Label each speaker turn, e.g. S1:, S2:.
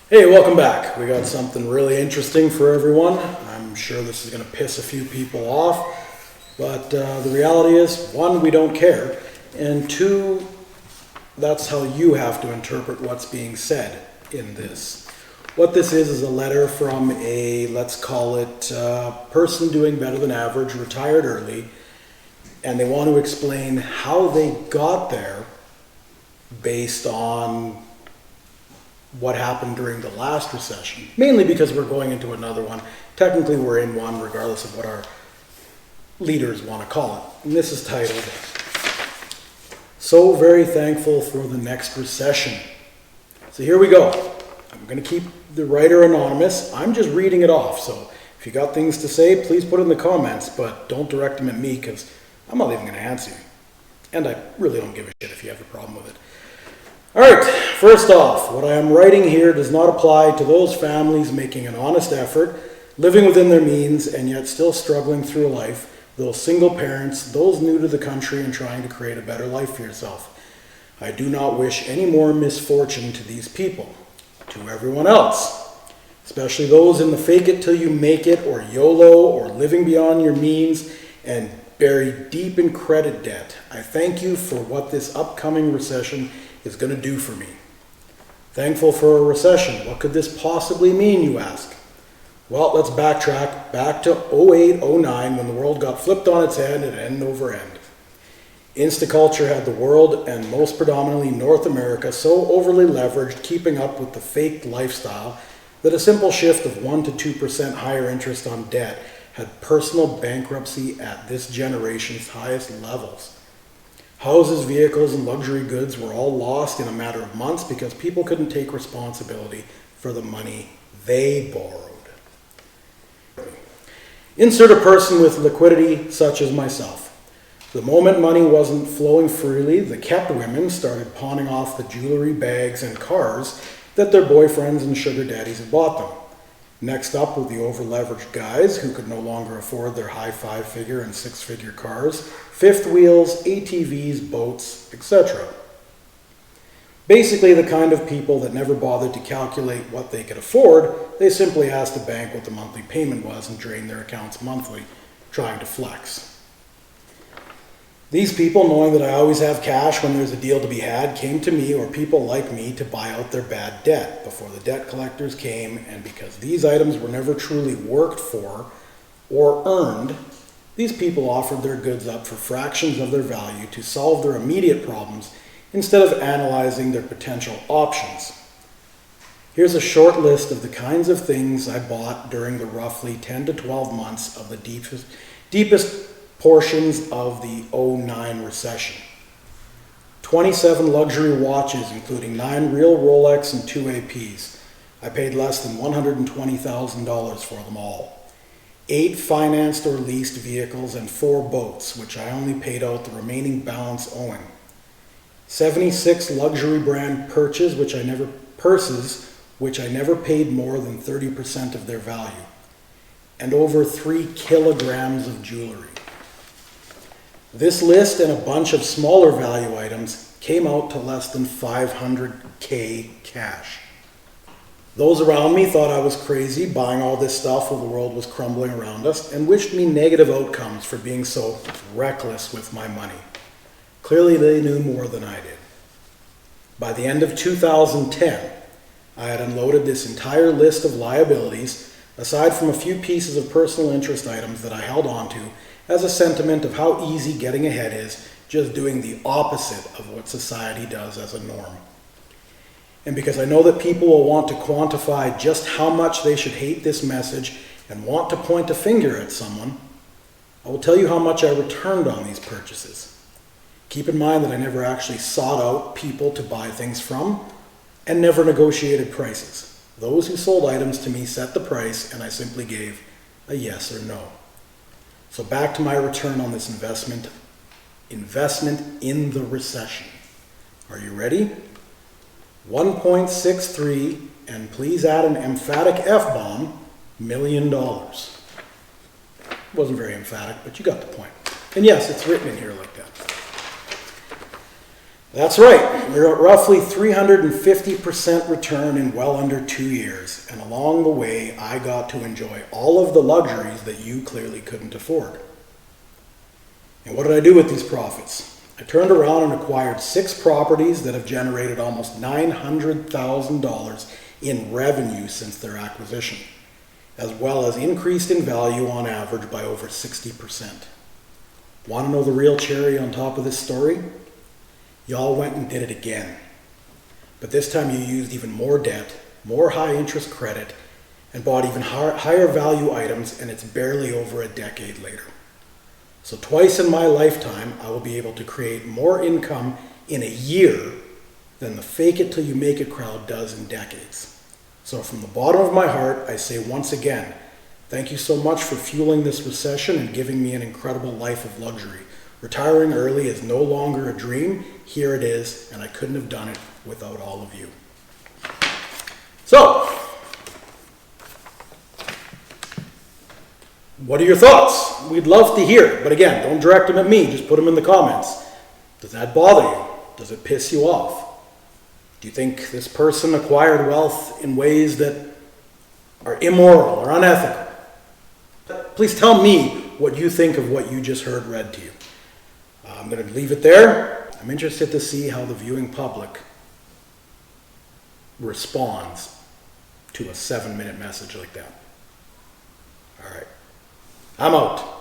S1: Hey, welcome back. We got something really interesting for everyone. I'm sure this is going to piss a few people off, but the reality is, one, we don't care, and two, that's how you have to interpret what's being said in this. What this is a letter from a, let's call it, person doing better than average, retired early, and they want to explain how they got there based on what happened during the last recession, mainly because we're going into another one. Technically, we're in one, regardless of what our leaders want to call it. And this is titled, "So Very Thankful for the Next Recession." So here we go. I'm going to keep the writer anonymous. I'm just reading it off, so if you got things to say, please put it in the comments, but don't direct them at me, because I'm not even going to answer you. And I really don't give a shit if you have a problem with it. Alright, first off, what I am writing here does not apply to those families making an honest effort, living within their means, and yet still struggling through life, those single parents, those new to the country and trying to create a better life for yourself. I do not wish any more misfortune to these people. To everyone else, especially those in the fake it till you make it, or YOLO, or living beyond your means, and buried deep in credit debt, I thank you for what this upcoming recession is going to do for me. Thankful for a recession. What could this possibly mean, you ask? Well, let's backtrack back to 08-09 when the world got flipped on its head and end over end. Instaculture had the world, and most predominantly North America, so overly leveraged, keeping up with the faked lifestyle, that a simple shift of 1 to 2% higher interest on debt had personal bankruptcy at this generation's highest levels. Houses, vehicles, and luxury goods were all lost in a matter of months because people couldn't take responsibility for the money they borrowed. Insert a person with liquidity such as myself. The moment money wasn't flowing freely, the kept women started pawning off the jewelry, bags, and cars that their boyfriends and sugar daddies had bought them. Next up were the over-leveraged guys who could no longer afford their high five-figure and six-figure cars, fifth wheels, ATVs, boats, etc. Basically the kind of people that never bothered to calculate what they could afford. They simply asked the bank what the monthly payment was and drained their accounts monthly, trying to flex. These people, knowing that I always have cash when there's a deal to be had, came to me or people like me to buy out their bad debt before the debt collectors came, and because these items were never truly worked for or earned, these people offered their goods up for fractions of their value to solve their immediate problems instead of analyzing their potential options. Here's a short list of the kinds of things I bought during the roughly 10 to 12 months of the deepest portions of the 09 recession. 27 luxury watches, including 9 real Rolex and 2 APs. I paid less than $120,000 for them all. 8 financed or leased vehicles and 4 boats, which I only paid out the remaining balance owing. 76 luxury brand purses, which I never paid more than 30% of their value. And over 3 kilograms of jewelry. This list and a bunch of smaller value items came out to less than $500K cash. Those around me thought I was crazy buying all this stuff while the world was crumbling around us and wished me negative outcomes for being so reckless with my money. Clearly they knew more than I did. By the end of 2010, I had unloaded this entire list of liabilities, aside from a few pieces of personal interest items that I held on to as a sentiment of how easy getting ahead is, just doing the opposite of what society does as a norm. And because I know that people will want to quantify just how much they should hate this message and want to point a finger at someone, I will tell you how much I returned on these purchases. Keep in mind that I never actually sought out people to buy things from and never negotiated prices. Those who sold items to me set the price, and I simply gave a yes or no. So back to my return on this investment in the recession. Are you ready? 1.63, and please add an emphatic F-bomb, $1 million. Wasn't very emphatic, but you got the point. And yes, it's written in here like that. That's right, we're at roughly 350% return in well under 2 years, and along the way I got to enjoy all of the luxuries that you clearly couldn't afford. And what did I do with these profits? I turned around and acquired 6 properties that have generated almost $900,000 in revenue since their acquisition, as well as increased in value on average by over 60%. Want to know the real cherry on top of this story? Y'all went and did it again. But this time you used even more debt, more high interest credit, and bought even higher value items, and it's barely over a decade later. So twice in my lifetime, I will be able to create more income in a year than the fake it till you make it crowd does in decades. So from the bottom of my heart, I say once again, thank you so much for fueling this recession and giving me an incredible life of luxury. Retiring early is no longer a dream. Here it is, and I couldn't have done it without all of you. So, what are your thoughts? We'd love to hear, but again, don't direct them at me, just put them in the comments. Does that bother you? Does it piss you off? Do you think this person acquired wealth in ways that are immoral or unethical? Please tell me what you think of what you just heard read to you. I'm going to leave it there. I'm interested to see how the viewing public responds to a 7-minute message like that. All right. I'm out.